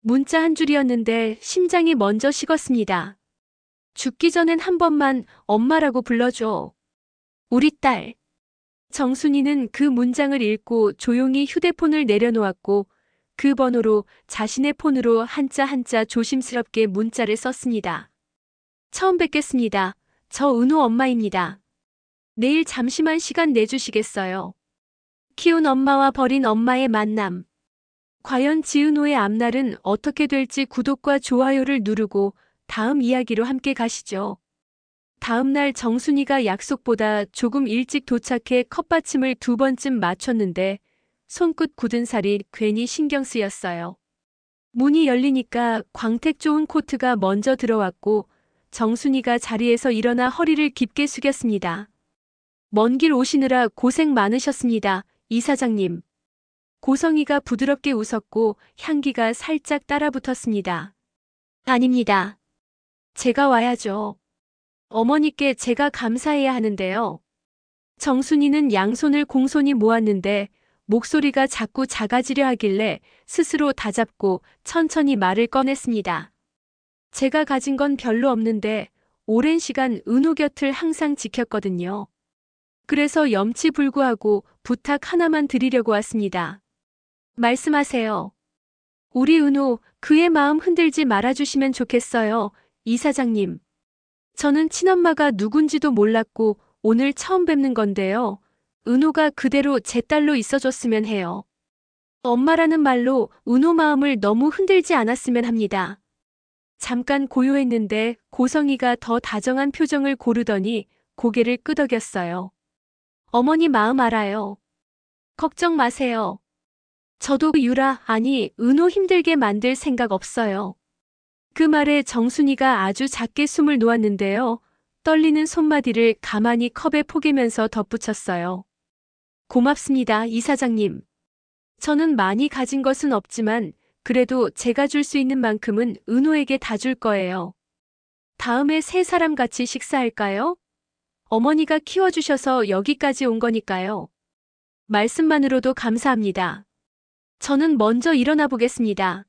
문자 한 줄이었는데 심장이 먼저 식었습니다. 죽기 전엔 한 번만 엄마라고 불러줘. 우리 딸. 정순이는 그 문장을 읽고 조용히 휴대폰을 내려놓았고 그 번호로 자신의 폰으로 한자 한자 조심스럽게 문자를 썼습니다. 처음 뵙겠습니다. 저 은호 엄마입니다. 내일 잠시만 시간 내주시겠어요? 키운 엄마와 버린 엄마의 만남. 과연 지은호의 앞날은 어떻게 될지 구독과 좋아요를 누르고 다음 이야기로 함께 가시죠. 다음 날 정순이가 약속보다 조금 일찍 도착해 컵받침을 2번쯤 맞췄는데 손끝 굳은 살이 괜히 신경 쓰였어요. 문이 열리니까 광택 좋은 코트가 먼저 들어왔고 정순이가 자리에서 일어나 허리를 깊게 숙였습니다. 먼 길 오시느라 고생 많으셨습니다, 이사장님. 고성이가 부드럽게 웃었고 향기가 살짝 따라붙었습니다. 아닙니다. 제가 와야죠. 어머니께 제가 감사해야 하는데요. 정순이는 양손을 공손히 모았는데 목소리가 자꾸 작아지려 하길래 스스로 다잡고 천천히 말을 꺼냈습니다. 제가 가진 건 별로 없는데 오랜 시간 은호 곁을 항상 지켰거든요. 그래서 염치불구하고 부탁 하나만 드리려고 왔습니다. 말씀하세요. 우리 은호, 그의 마음 흔들지 말아주시면 좋겠어요, 이사장님. 저는 친엄마가 누군지도 몰랐고 오늘 처음 뵙는 건데요. 은호가 그대로 제 딸로 있어줬으면 해요. 엄마라는 말로 은호 마음을 너무 흔들지 않았으면 합니다. 잠깐 고요했는데 고성이가 더 다정한 표정을 고르더니 고개를 끄덕였어요. 어머니 마음 알아요. 걱정 마세요. 저도 유라, 아니 은호 힘들게 만들 생각 없어요. 그 말에 정순이가 아주 작게 숨을 놓았는데요. 떨리는 손마디를 가만히 컵에 포개면서 덧붙였어요. 고맙습니다, 이사장님. 저는 많이 가진 것은 없지만 그래도 제가 줄 수 있는 만큼은 은호에게 다 줄 거예요. 다음에 세 사람 같이 식사할까요? 어머니가 키워주셔서 여기까지 온 거니까요. 말씀만으로도 감사합니다. 저는 먼저 일어나 보겠습니다.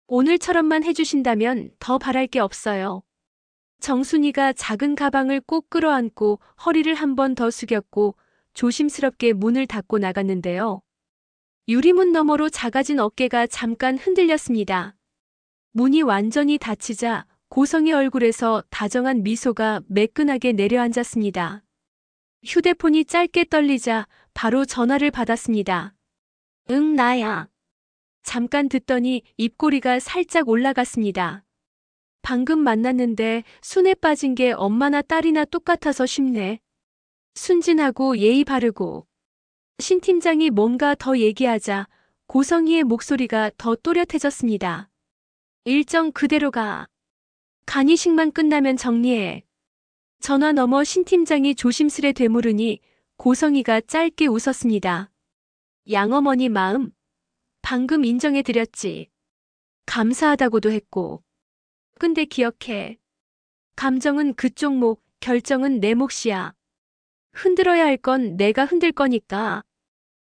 오늘처럼만 해주신다면 더 바랄 게 없어요. 정순이가 작은 가방을 꼭 끌어안고 허리를 한 번 더 숙였고 조심스럽게 문을 닫고 나갔는데요. 유리문 너머로 작아진 어깨가 잠깐 흔들렸습니다. 문이 완전히 닫히자 고성의 얼굴에서 다정한 미소가 매끈하게 내려앉았습니다. 휴대폰이 짧게 떨리자 바로 전화를 받았습니다. 응, 나야. 잠깐 듣더니 입꼬리가 살짝 올라갔습니다. 방금 만났는데 순에 빠진 게 엄마나 딸이나 똑같아서 쉽네. 순진하고 예의 바르고. 신 팀장이 뭔가 더 얘기하자 고성희의 목소리가 더 또렷해졌습니다. 일정 그대로 가. 간이식만 끝나면 정리해. 전화 너머 신 팀장이 조심스레 되물으니 고성희가 짧게 웃었습니다. 양어머니 마음. 방금 인정해드렸지. 감사하다고도 했고. 근데 기억해. 감정은 그쪽 목, 결정은 내 몫이야. 흔들어야 할 건 내가 흔들 거니까.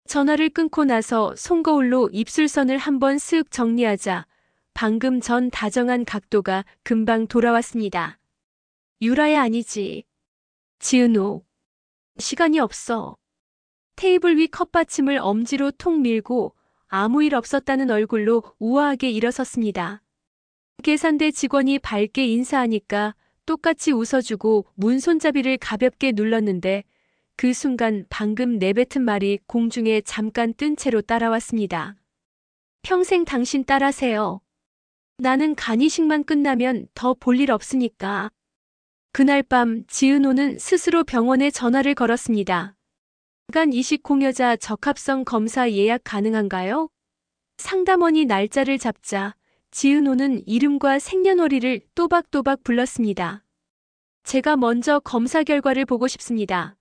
전화를 끊고 나서 손거울로 입술선을 한번 쓱 정리하자 방금 전 다정한 각도가 금방 돌아왔습니다. 유라야 아니지. 지은호. 시간이 없어. 테이블 위 컵받침을 엄지로 톡 밀고 아무 일 없었다는 얼굴로 우아하게 일어섰습니다. 계산대 직원이 밝게 인사하니까 똑같이 웃어주고 문 손잡이를 가볍게 눌렀는데 그 순간 방금 내뱉은 말이 공중에 잠깐 뜬 채로 따라왔습니다. 평생 당신 딸하세요. 나는 간이식만 끝나면 더 볼 일 없으니까. 그날 밤 지은호는 스스로 병원에 전화를 걸었습니다. 간 이식 공여자 적합성 검사 예약 가능한가요? 상담원이 날짜를 잡자 지은호는 이름과 생년월일을 또박또박 불렀습니다. 제가 먼저 검사 결과를 보고 싶습니다.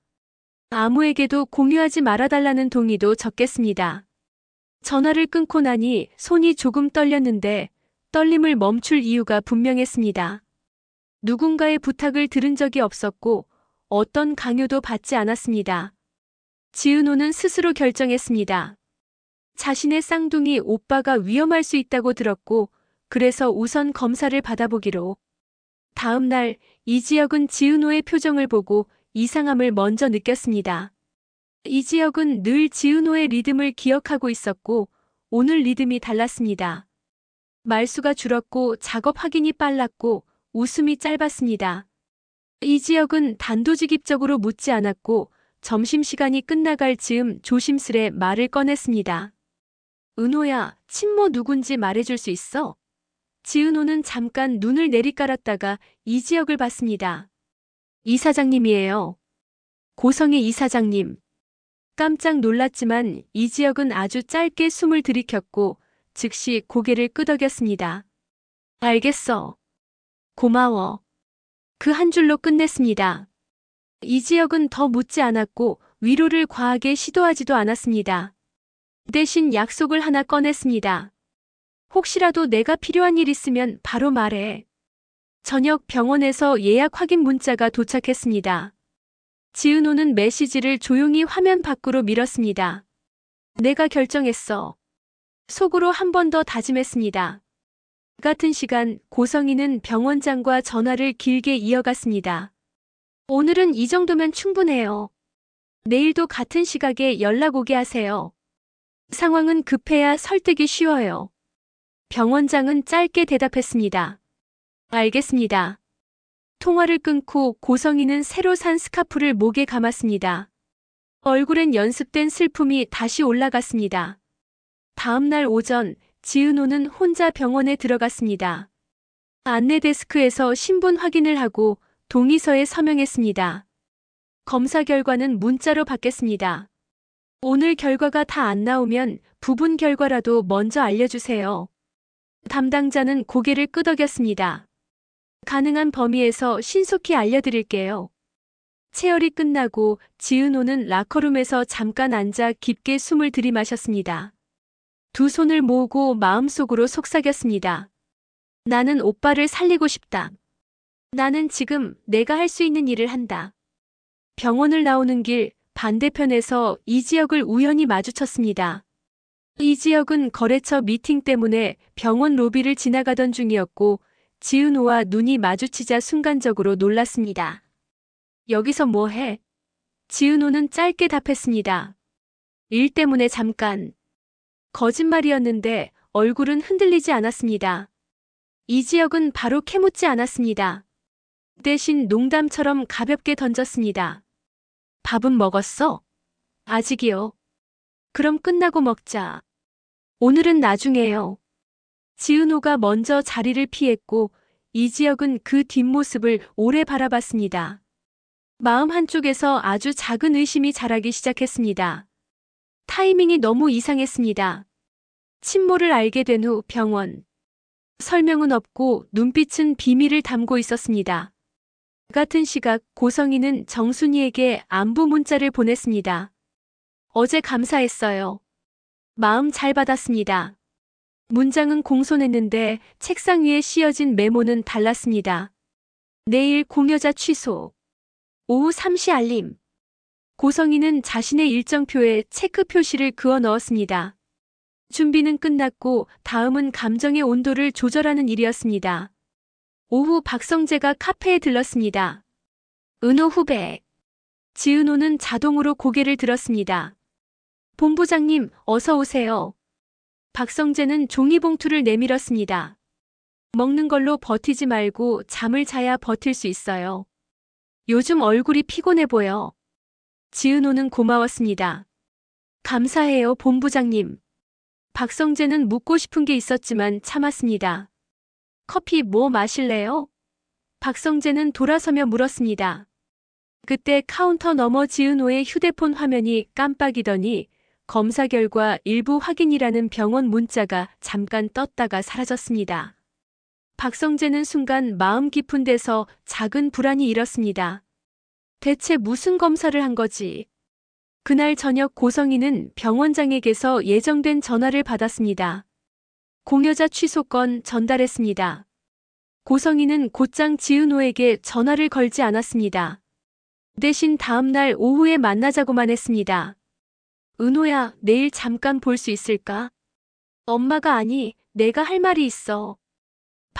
아무에게도 공유하지 말아달라는 동의도 적겠습니다. 전화를 끊고 나니 손이 조금 떨렸는데 떨림을 멈출 이유가 분명했습니다. 누군가의 부탁을 들은 적이 없었고 어떤 강요도 받지 않았습니다. 지은호는 스스로 결정했습니다. 자신의 쌍둥이 오빠가 위험할 수 있다고 들었고 그래서 우선 검사를 받아보기로. 다음 날 이지혁은 지은호의 표정을 보고 이상함을 먼저 느꼈습니다. 이지혁은 늘 지은호의 리듬을 기억하고 있었고 오늘 리듬이 달랐습니다. 말수가 줄었고 작업 확인이 빨랐고 웃음이 짧았습니다. 이지혁은 단도직입적으로 묻지 않았고 점심시간이 끝나갈 즈음 조심스레 말을 꺼냈습니다. 은호야, 친모 누군지 말해줄 수 있어? 지은호는 잠깐 눈을 내리깔았다가 이지혁을 봤습니다. 이사장님이에요. 고성의 이사장님. 깜짝 놀랐지만 이지혁은 아주 짧게 숨을 들이켰고 즉시 고개를 끄덕였습니다. 알겠어. 고마워. 그 한 줄로 끝냈습니다. 이지혁은 더 묻지 않았고 위로를 과하게 시도하지도 않았습니다. 대신 약속을 하나 꺼냈습니다. 혹시라도 내가 필요한 일 있으면 바로 말해. 저녁 병원에서 예약 확인 문자가 도착했습니다. 지은호는 메시지를 조용히 화면 밖으로 밀었습니다. 내가 결정했어. 속으로 한 번 더 다짐했습니다. 같은 시간 고성이는 병원장과 전화를 길게 이어갔습니다. 오늘은 이 정도면 충분해요. 내일도 같은 시각에 연락 오게 하세요. 상황은 급해야 설득이 쉬워요. 병원장은 짧게 대답했습니다. 알겠습니다. 통화를 끊고 고성이는 새로 산 스카프를 목에 감았습니다. 얼굴엔 연습된 슬픔이 다시 올라갔습니다. 다음 날 오전 지은호는 혼자 병원에 들어갔습니다. 안내 데스크에서 신분 확인을 하고 동의서에 서명했습니다. 검사 결과는 문자로 받겠습니다. 오늘 결과가 다 안 나오면 부분 결과라도 먼저 알려주세요. 담당자는 고개를 끄덕였습니다. 가능한 범위에서 신속히 알려드릴게요. 체열이 끝나고 지은호는 라커룸에서 잠깐 앉아 깊게 숨을 들이마셨습니다. 두 손을 모으고 마음속으로 속삭였습니다. 나는 오빠를 살리고 싶다. 나는 지금 내가 할 수 있는 일을 한다. 병원을 나오는 길 반대편에서 이지혁을 우연히 마주쳤습니다. 이지혁은 거래처 미팅 때문에 병원 로비를 지나가던 중이었고 지은호와 눈이 마주치자 순간적으로 놀랐습니다. 여기서 뭐 해? 지은호는 짧게 답했습니다. 일 때문에 잠깐. 거짓말이었는데 얼굴은 흔들리지 않았습니다. 이지혁은 바로 캐묻지 않았습니다. 대신 농담처럼 가볍게 던졌습니다. 밥은 먹었어? 아직이요. 그럼 끝나고 먹자. 오늘은 나중에요. 지은호가 먼저 자리를 피했고 이지혁은 그 뒷모습을 오래 바라봤습니다. 마음 한쪽에서 아주 작은 의심이 자라기 시작했습니다. 타이밍이 너무 이상했습니다. 친모를 알게 된 후 병원. 설명은 없고 눈빛은 비밀을 담고 있었습니다. 같은 시각 고성이는 정순이에게 안부 문자를 보냈습니다. 어제 감사했어요. 마음 잘 받았습니다. 문장은 공손했는데 책상 위에 씌어진 메모는 달랐습니다. 내일 공여자 취소. 오후 3시 알림. 고성이는 자신의 일정표에 체크 표시를 그어 넣었습니다. 준비는 끝났고 다음은 감정의 온도를 조절하는 일이었습니다. 오후 박성재가 카페에 들렀습니다. 은호 후배. 지은호는 자동으로 고개를 들었습니다. 본부장님, 어서 오세요. 박성재는 종이봉투를 내밀었습니다. 먹는 걸로 버티지 말고 잠을 자야 버틸 수 있어요. 요즘 얼굴이 피곤해 보여. 지은호는 고마웠습니다. 감사해요, 본부장님. 박성재는 묻고 싶은 게 있었지만 참았습니다. 커피 뭐 마실래요? 박성재는 돌아서며 물었습니다. 그때 카운터 너머 지은호의 휴대폰 화면이 깜빡이더니 검사 결과 일부 확인이라는 병원 문자가 잠깐 떴다가 사라졌습니다. 박성재는 순간 마음 깊은 데서 작은 불안이 일었습니다. 대체 무슨 검사를 한 거지? 그날 저녁 고성이는 병원장에게서 예정된 전화를 받았습니다. 공여자 취소 건 전달했습니다. 고성이는 곧장 지은호에게 전화를 걸지 않았습니다. 대신 다음 날 오후에 만나자고만 했습니다. 은호야, 내일 잠깐 볼 수 있을까? 엄마가 아니, 내가 할 말이 있어.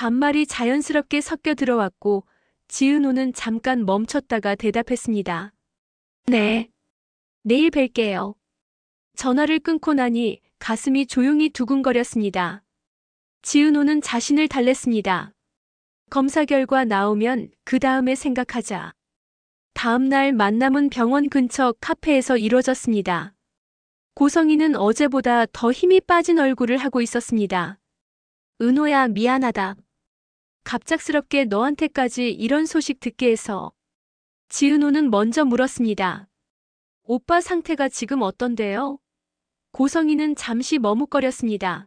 반말이 자연스럽게 섞여 들어왔고 지은호는 잠깐 멈췄다가 대답했습니다. 네. 내일 뵐게요. 전화를 끊고 나니 가슴이 조용히 두근거렸습니다. 지은호는 자신을 달랬습니다. 검사 결과 나오면 그 다음에 생각하자. 다음 날 만남은 병원 근처 카페에서 이루어졌습니다. 고성이는 어제보다 더 힘이 빠진 얼굴을 하고 있었습니다. 은호야, 미안하다. 갑작스럽게 너한테까지 이런 소식 듣게 해서. 지은호는 먼저 물었습니다. 오빠 상태가 지금 어떤데요? 고성이는 잠시 머뭇거렸습니다.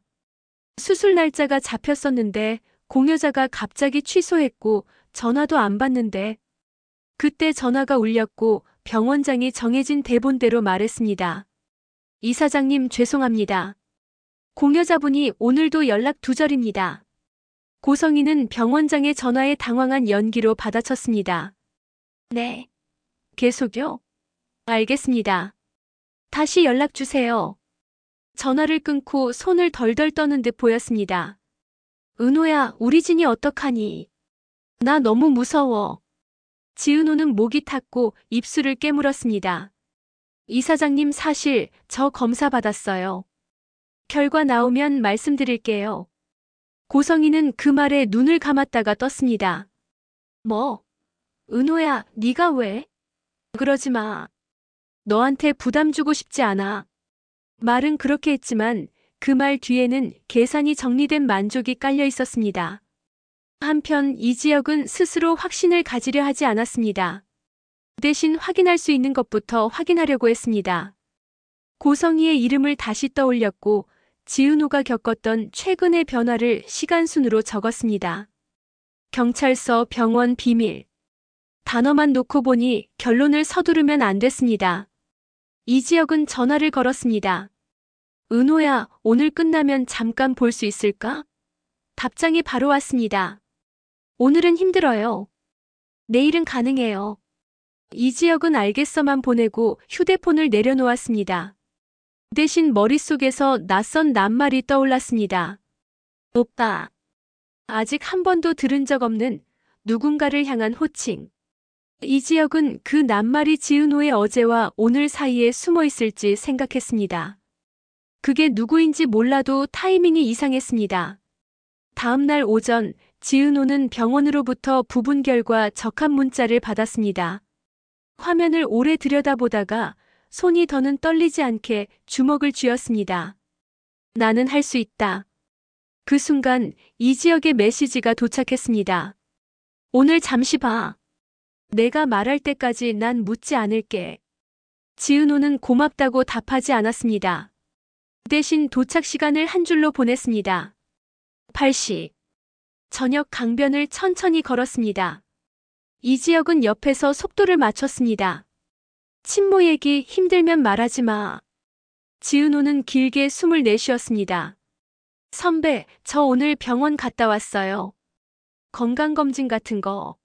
수술 날짜가 잡혔었는데 공여자가 갑자기 취소했고 전화도 안 받는데. 그때 전화가 울렸고 병원장이 정해진 대본대로 말했습니다. 이사장님 죄송합니다. 공여자분이 오늘도 연락 두절입니다. 고성이는 병원장의 전화에 당황한 연기로 받아쳤습니다. 네. 계속요? 알겠습니다. 다시 연락 주세요. 전화를 끊고 손을 덜덜 떠는 듯 보였습니다. 은호야, 우리 진이 어떡하니? 나 너무 무서워. 지은호는 목이 탔고 입술을 깨물었습니다. 이사장님 사실 저 검사 받았어요. 결과 나오면 말씀드릴게요. 고성이는 그 말에 눈을 감았다가 떴습니다. 뭐? 은호야, 네가 왜? 그러지 마. 너한테 부담 주고 싶지 않아. 말은 그렇게 했지만 그 말 뒤에는 계산이 정리된 만족이 깔려 있었습니다. 한편 이지혁은 스스로 확신을 가지려 하지 않았습니다. 대신 확인할 수 있는 것부터 확인하려고 했습니다. 고성이의 이름을 다시 떠올렸고 지은호가 겪었던 최근의 변화를 시간순으로 적었습니다. 경찰서, 병원, 비밀. 단어만 놓고 보니 결론을 서두르면 안 됐습니다. 이지혁은 전화를 걸었습니다. 은호야, 오늘 끝나면 잠깐 볼 수 있을까? 답장이 바로 왔습니다. 오늘은 힘들어요. 내일은 가능해요. 이지혁은 알겠어만 보내고 휴대폰을 내려놓았습니다. 대신 머릿속에서 낯선 낱말이 떠올랐습니다. 오빠. 아직 한 번도 들은 적 없는 누군가를 향한 호칭. 이지혁은 그 낱말이 지은호의 어제와 오늘 사이에 숨어 있을지 생각했습니다. 그게 누구인지 몰라도 타이밍이 이상했습니다. 다음 날 오전 지은호는 병원으로부터 부분 결과 적합 문자를 받았습니다. 화면을 오래 들여다보다가 손이 더는 떨리지 않게 주먹을 쥐었습니다. 나는 할 수 있다. 그 순간 이지혁의 메시지가 도착했습니다. 오늘 잠시 봐. 내가 말할 때까지 난 묻지 않을게. 지은호는 고맙다고 답하지 않았습니다. 대신 도착 시간을 한 줄로 보냈습니다. 8시. 저녁 강변을 천천히 걸었습니다. 이지혁은 옆에서 속도를 맞췄습니다. 친모 얘기 힘들면 말하지 마. 지은호는 길게 숨을 내쉬었습니다. 선배, 저 오늘 병원 갔다 왔어요. 건강검진 같은 거.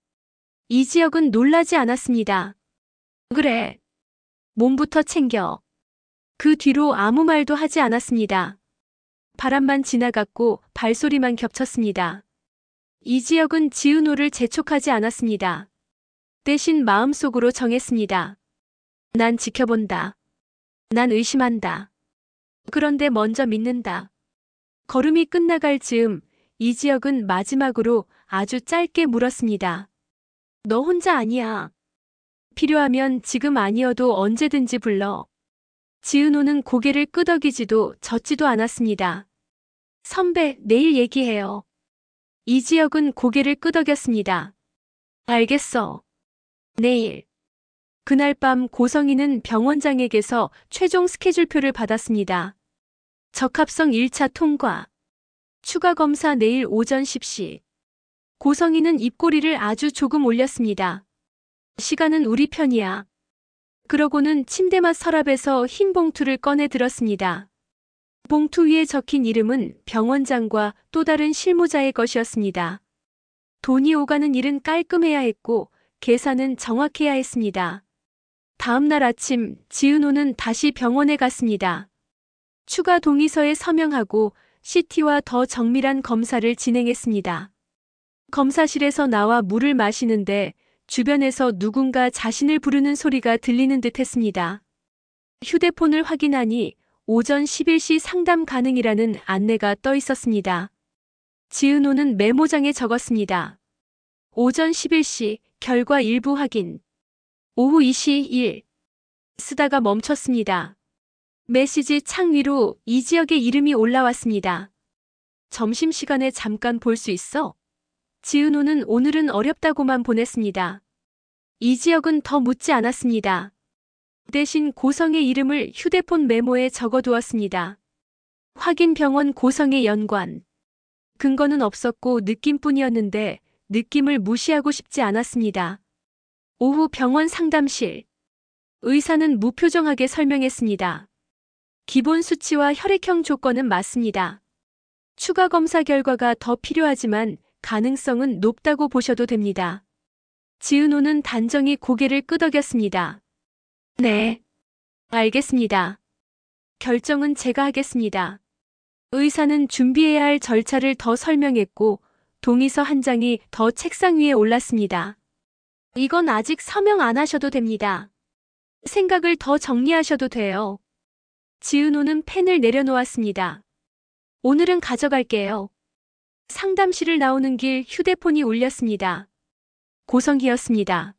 이지혁은 놀라지 않았습니다. 그래. 몸부터 챙겨. 그 뒤로 아무 말도 하지 않았습니다. 바람만 지나갔고 발소리만 겹쳤습니다. 이지혁은 지은호를 재촉하지 않았습니다. 대신 마음속으로 정했습니다. 난 지켜본다. 난 의심한다. 그런데 먼저 믿는다. 걸음이 끝나갈 즈음 이지혁은 마지막으로 아주 짧게 물었습니다. 너 혼자 아니야. 필요하면 지금 아니어도 언제든지 불러. 지은호는 고개를 끄덕이지도 젓지도 않았습니다. 선배, 내일 얘기해요. 이지혁은 고개를 끄덕였습니다. 알겠어. 내일. 그날 밤 고성이는 병원장에게서 최종 스케줄표를 받았습니다. 적합성 1차 통과. 추가 검사 내일 오전 10시. 고성이는 입꼬리를 아주 조금 올렸습니다. 시간은 우리 편이야. 그러고는 침대맡 서랍에서 흰 봉투를 꺼내 들었습니다. 봉투 위에 적힌 이름은 병원장과 또 다른 실무자의 것이었습니다. 돈이 오가는 일은 깔끔해야 했고 계산은 정확해야 했습니다. 다음 날 아침 지은호는 다시 병원에 갔습니다. 추가 동의서에 서명하고 CT와 더 정밀한 검사를 진행했습니다. 검사실에서 나와 물을 마시는데 주변에서 누군가 자신을 부르는 소리가 들리는 듯 했습니다. 휴대폰을 확인하니 오전 11시 상담 가능이라는 안내가 떠 있었습니다. 지은호는 메모장에 적었습니다. 오전 11시 결과 일부 확인. 오후 2시 1. 쓰다가 멈췄습니다. 메시지 창 위로 이지혁의 이름이 올라왔습니다. 점심시간에 잠깐 볼 수 있어? 지은호는 오늘은 어렵다고만 보냈습니다. 이지혁은 더 묻지 않았습니다. 대신 고성의 이름을 휴대폰 메모에 적어두었습니다. 확인 병원 고성의 연관. 근거는 없었고 느낌뿐이었는데 느낌을 무시하고 싶지 않았습니다. 오후 병원 상담실. 의사는 무표정하게 설명했습니다. 기본 수치와 혈액형 조건은 맞습니다. 추가 검사 결과가 더 필요하지만 가능성은 높다고 보셔도 됩니다. 지은호는 단정히 고개를 끄덕였습니다. 네, 알겠습니다. 결정은 제가 하겠습니다. 의사는 준비해야 할 절차를 더 설명했고 동의서 한 장이 더 책상 위에 올랐습니다. 이건 아직 서명 안 하셔도 됩니다. 생각을 더 정리하셔도 돼요. 지은호는 펜을 내려놓았습니다. 오늘은 가져갈게요. 상담실을 나오는 길 휴대폰이 울렸습니다. 고성희였습니다.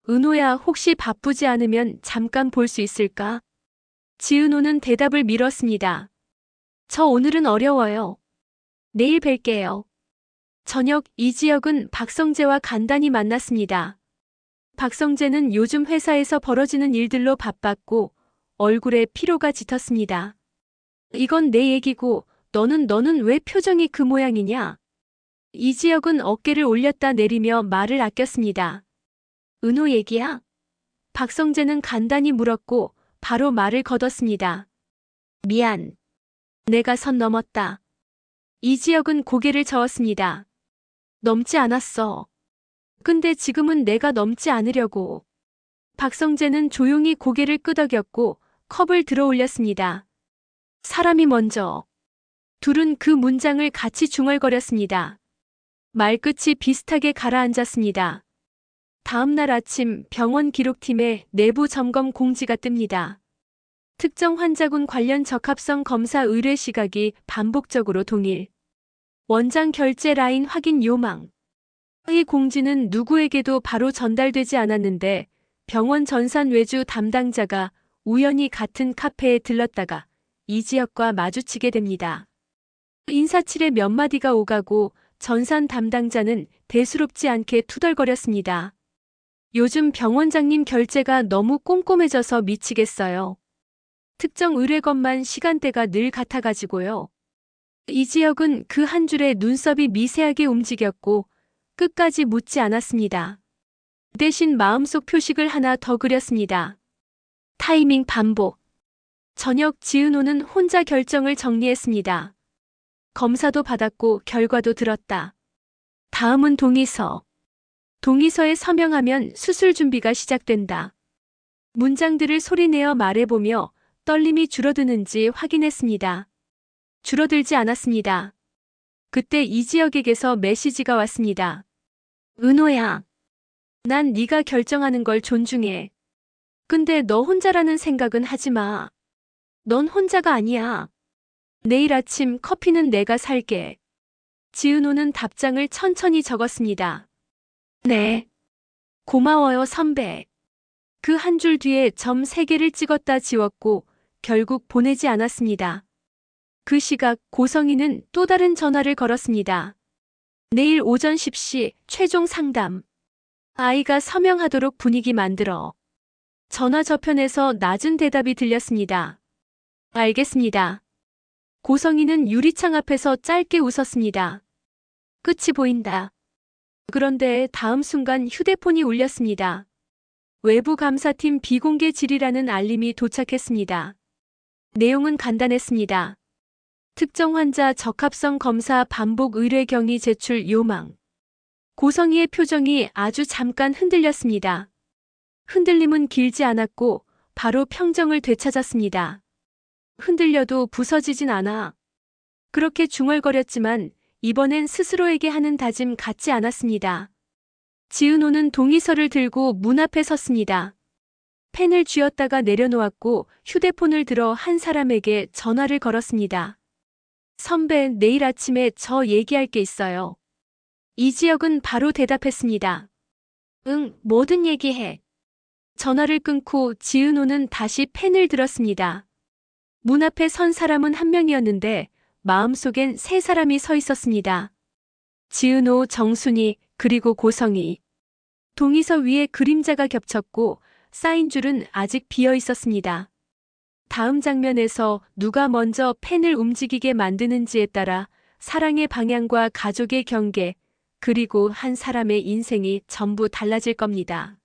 은호야, 혹시 바쁘지 않으면 잠깐 볼 수 있을까? 지은호는 대답을 미뤘습니다. 저 오늘은 어려워요. 내일 뵐게요. 저녁 이지혁은 박성재와 간단히 만났습니다. 박성재는 요즘 회사에서 벌어지는 일들로 바빴고 얼굴에 피로가 짙었습니다. 이건 내 얘기고 너는 왜 표정이 그 모양이냐? 이지혁은 어깨를 올렸다 내리며 말을 아꼈습니다. 은호 얘기야? 박성재는 간단히 물었고 바로 말을 걷었습니다. 미안. 내가 선 넘었다. 이지혁은 고개를 저었습니다. 넘지 않았어. 근데 지금은 내가 넘지 않으려고. 박성재는 조용히 고개를 끄덕였고 컵을 들어 올렸습니다. 사람이 먼저. 둘은 그 문장을 같이 중얼거렸습니다. 말끝이 비슷하게 가라앉았습니다. 다음 날 아침 병원 기록팀에 내부 점검 공지가 뜹니다. 특정 환자군 관련 적합성 검사 의뢰 시각이 반복적으로 동일. 원장 결제 라인 확인 요망. 이 공지는 누구에게도 바로 전달되지 않았는데 병원 전산 외주 담당자가 우연히 같은 카페에 들렀다가 이지혁과 마주치게 됩니다. 인사칠에 몇 마디가 오가고 전산 담당자는 대수롭지 않게 투덜거렸습니다. 요즘 병원장님 결제가 너무 꼼꼼해져서 미치겠어요. 특정 의뢰건만 시간대가 늘 같아가지고요. 이지혁은 그 한 줄에 눈썹이 미세하게 움직였고 끝까지 묻지 않았습니다. 대신 마음속 표식을 하나 더 그렸습니다. 타이밍 반복. 저녁 지은호는 혼자 결정을 정리했습니다. 검사도 받았고 결과도 들었다. 다음은 동의서. 동의서에 서명하면 수술 준비가 시작된다. 문장들을 소리내어 말해보며 떨림이 줄어드는지 확인했습니다. 줄어들지 않았습니다. 그때 이지혁에게서 메시지가 왔습니다. 은호야. 난 네가 결정하는 걸 존중해. 근데 너 혼자라는 생각은 하지 마. 넌 혼자가 아니야. 내일 아침 커피는 내가 살게. 지은호는 답장을 천천히 적었습니다. 네. 고마워요, 선배. 그 한 줄 뒤에 점 3개를 찍었다 지웠고 결국 보내지 않았습니다. 그 시각 고성희는 또 다른 전화를 걸었습니다. 내일 오전 10시 최종 상담. 아이가 서명하도록 분위기 만들어. 전화 저편에서 낮은 대답이 들렸습니다. 알겠습니다. 고성희는 유리창 앞에서 짧게 웃었습니다. 끝이 보인다. 그런데 다음 순간 휴대폰이 울렸습니다. 외부 감사팀 비공개 질의라는 알림이 도착했습니다. 내용은 간단했습니다. 특정 환자 적합성 검사 반복 의뢰 경위 제출 요망. 고성희의 표정이 아주 잠깐 흔들렸습니다. 흔들림은 길지 않았고 바로 평정을 되찾았습니다. 흔들려도 부서지진 않아. 그렇게 중얼거렸지만 이번엔 스스로에게 하는 다짐 같지 않았습니다. 지은호는 동의서를 들고 문 앞에 섰습니다. 펜을 쥐었다가 내려놓았고 휴대폰을 들어 한 사람에게 전화를 걸었습니다. 선배, 내일 아침에 저 얘기할 게 있어요. 이지혁은 바로 대답했습니다. 응, 뭐든 얘기해. 전화를 끊고 지은호는 다시 펜을 들었습니다. 문 앞에 선 사람은 한 명이었는데 마음속엔 세 사람이 서 있었습니다. 지은호, 정순이, 그리고 고성이. 동의서 위에 그림자가 겹쳤고 쌓인 줄은 아직 비어 있었습니다. 다음 장면에서 누가 먼저 펜을 움직이게 만드는지에 따라 사랑의 방향과 가족의 경계, 그리고 한 사람의 인생이 전부 달라질 겁니다.